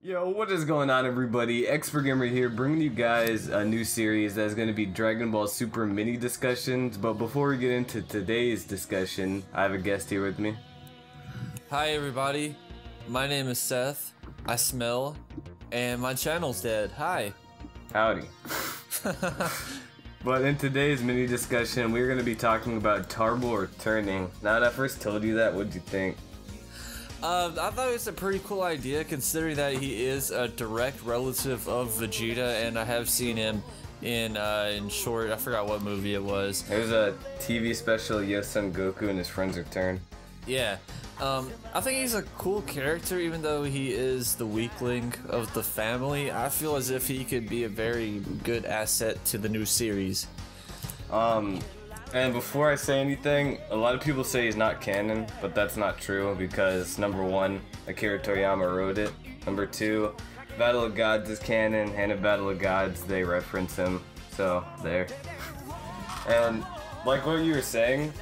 Yo, what is going on, everybody? XpertGamer here, bringing you guys a new series that's going to be Dragon Ball Super mini discussions. But before we get into today's discussion, I have a guest here with me. Hi everybody, my name is Seth, I smell, and my channel's dead. Hi. Howdy. But in today's mini discussion, we're going to be talking about Tarble returning. Now that I first told you that, what'd you think? I thought it was a pretty cool idea considering that he is a direct relative of Vegeta, and I have seen him in short, I forgot what movie it was. It was a TV special, Son Goku and his friends return. Yeah. I think he's a cool character even though he is the weakling of the family. I feel as if he could be a very good asset to the new series. And before I say anything, a lot of people say he's not canon, but that's not true because number one, Akira Toriyama wrote it. Number two, Battle of Gods is canon, and in Battle of Gods they reference him. So there. And like what you were saying,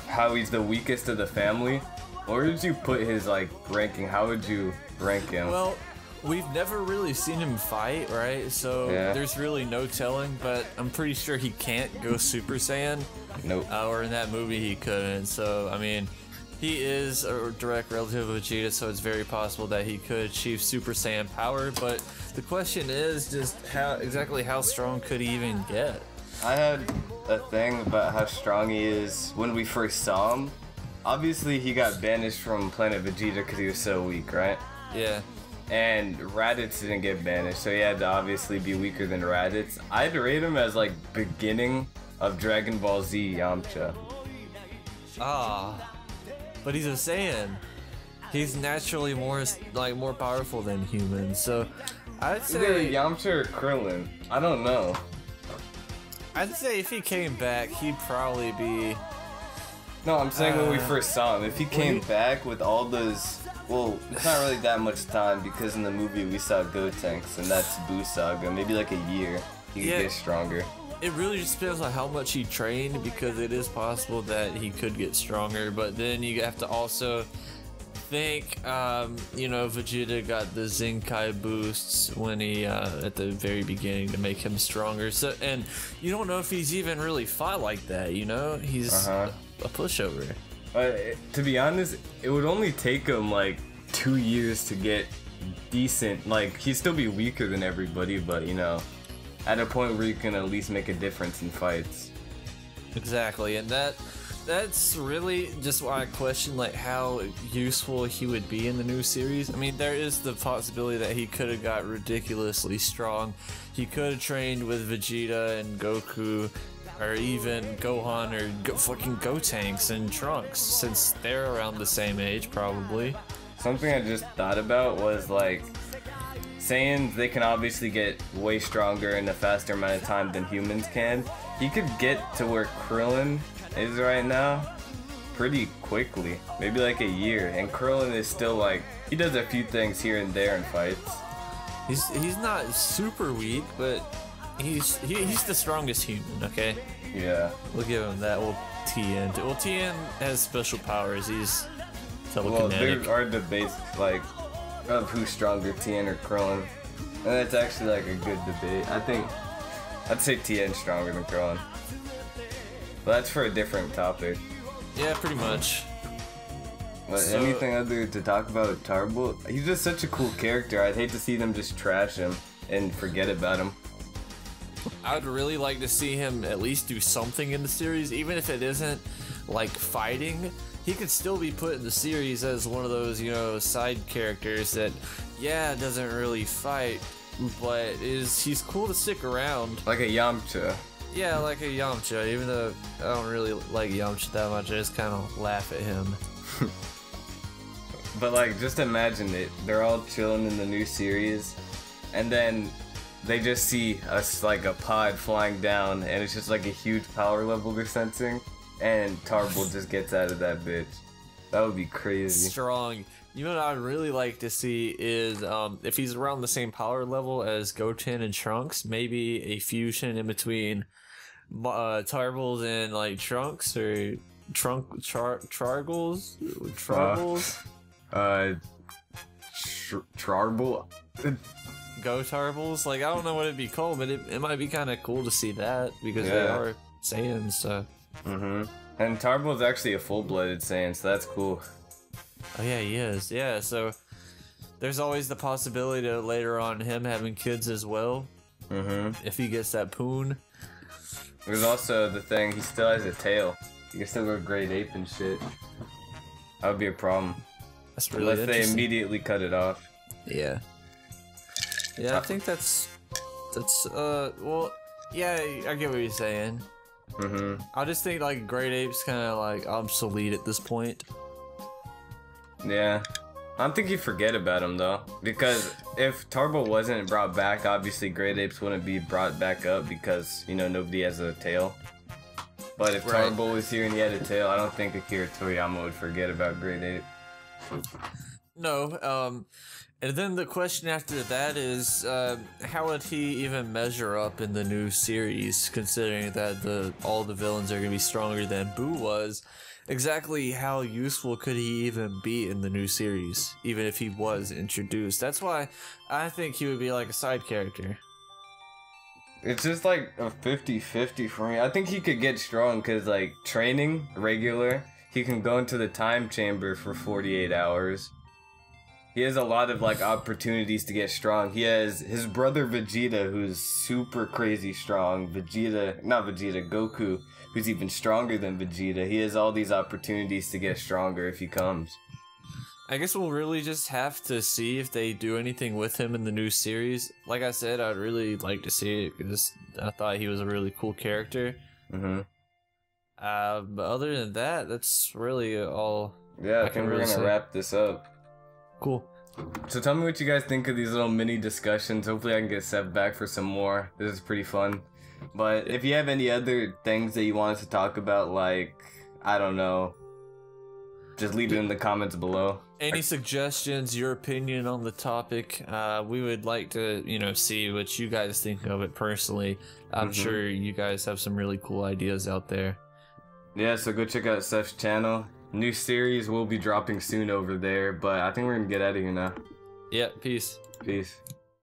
how he's the weakest of the family. Where did you put his ranking? How would you rank him? Well, we've never really seen him fight, right? So yeah. There's really no telling, but I'm pretty sure he can't go Super Saiyan. Nope. Or in that movie he couldn't. So, I mean, he is a direct relative of Vegeta, so it's very possible that he could achieve Super Saiyan power, but the question is just exactly how strong could he even get? I had a thing about how strong he is when we first saw him. Obviously, he got banished from Planet Vegeta because he was so weak, right? Yeah. And Raditz didn't get banished, so he had to obviously be weaker than Raditz. I'd rate him as beginning of Dragon Ball Z Yamcha. But he's a Saiyan. He's naturally more powerful than humans, so I'd say either Yamcha or Krillin. I don't know. I'd say if he came back, he'd probably be. No, I'm saying when we first saw him. If he came back with all those. Well, it's not really that much time because in the movie we saw Gotenks, and that's Buu Saga. Maybe like a year, he could get stronger. It really just depends on how much he trained, because it is possible that he could get stronger, but then you have to also think, Vegeta got the Zenkai boosts when he, at the very beginning to make him stronger. So, and you don't know if he's even really fought like that, you know? He's a pushover. To be honest, it would only take him 2 years to get decent. He'd still be weaker than everybody, but at a point where you can at least make a difference in fights. Exactly, and that's really just why I question how useful he would be in the new series. I mean, there is the possibility that he could have got ridiculously strong. He could have trained with Vegeta and Goku, or even Gohan or fucking Gotenks and Trunks, since they're around the same age, probably. Something I just thought about was Saiyans, they can obviously get way stronger in a faster amount of time than humans can. He could get to where Krillin is right now pretty quickly, maybe a year, and Krillin is still he does a few things here and there in fights. He's not super weak, but he's the strongest human, okay? Yeah. We'll give him that. Tien. Well, Tien has special powers. He's telekinetic. Well, there are debates of who's stronger, Tien or Krillin, and that's actually a good debate. I'd say Tien's stronger than Krillin, but that's for a different topic. Yeah, pretty much. But anything other to talk about Tarble? He's just such a cool character. I'd hate to see them just trash him and forget about him. I would really like to see him at least do something in the series, even if it isn't fighting. He could still be put in the series as one of those, side characters that, doesn't really fight, but he's cool to stick around. Like a Yamcha. Yeah, like a Yamcha, even though I don't really like Yamcha that much, I just kind of laugh at him. But just imagine it. They're all chilling in the new series, and then they just see us a pod flying down, and it's just a huge power level they're sensing, and Tarble just gets out of that bitch. That would be crazy. Strong. You know what I'd really like to see is if he's around the same power level as Goten and Trunks, maybe a fusion in between Tarbles and Trunks, or Trargles? Tarble. Go Tarbles? Like, I don't know what it'd be called, but it might be kind of cool to see that, because they are Saiyans, so. And Tarble's actually a full-blooded Saiyan, so that's cool. Oh yeah, he is. Yeah, so there's always the possibility of later on him having kids as well. If he gets that poon. There's also the thing, he still has a tail. He can still go great ape and shit. That would be a problem. That's really Unless they immediately cut it off. Yeah. Yeah, I think that's well, yeah, I get what you're saying. I just think like great ape's kind of like obsolete at this point. Yeah. I don't think you forget about him though, because if Tarble wasn't brought back, obviously great apes wouldn't be brought back up because, you know, nobody has a tail. But if Tarble was here and he had a tail, I don't think Akira Toriyama would forget about great ape. No, and then the question after that is, how would he even measure up in the new series, considering that all the villains are going to be stronger than Boo was? Exactly how useful could he even be in the new series, even if he was introduced? That's why I think he would be like a side character. It's just like a 50-50 for me. I think he could get strong because, like, training regular, he can go into the time chamber for 48 hours. He has a lot of, like, opportunities to get strong. He has his brother Vegeta, who's super crazy strong. Goku, who's even stronger than Vegeta. He has all these opportunities to get stronger if he comes. I guess we'll really just have to see if they do anything with him in the new series. Like I said, I'd really like to see it because I thought he was a really cool character. But other than that, that's really all. Yeah, I think we're gonna wrap this up. Cool. So tell me what you guys think of these little mini discussions. Hopefully I can get Seff back for some more. This is pretty fun. But if you have any other things that you want us to talk about, like, I don't know, just leave it in the comments below. Any suggestions, your opinion on the topic? We would like to, you know, see what you guys think of it personally. I'm sure you guys have some really cool ideas out there. Yeah, so go check out Seff's channel. New series will be dropping soon over there, but I think we're gonna get out of here now. Yeah, peace. Peace.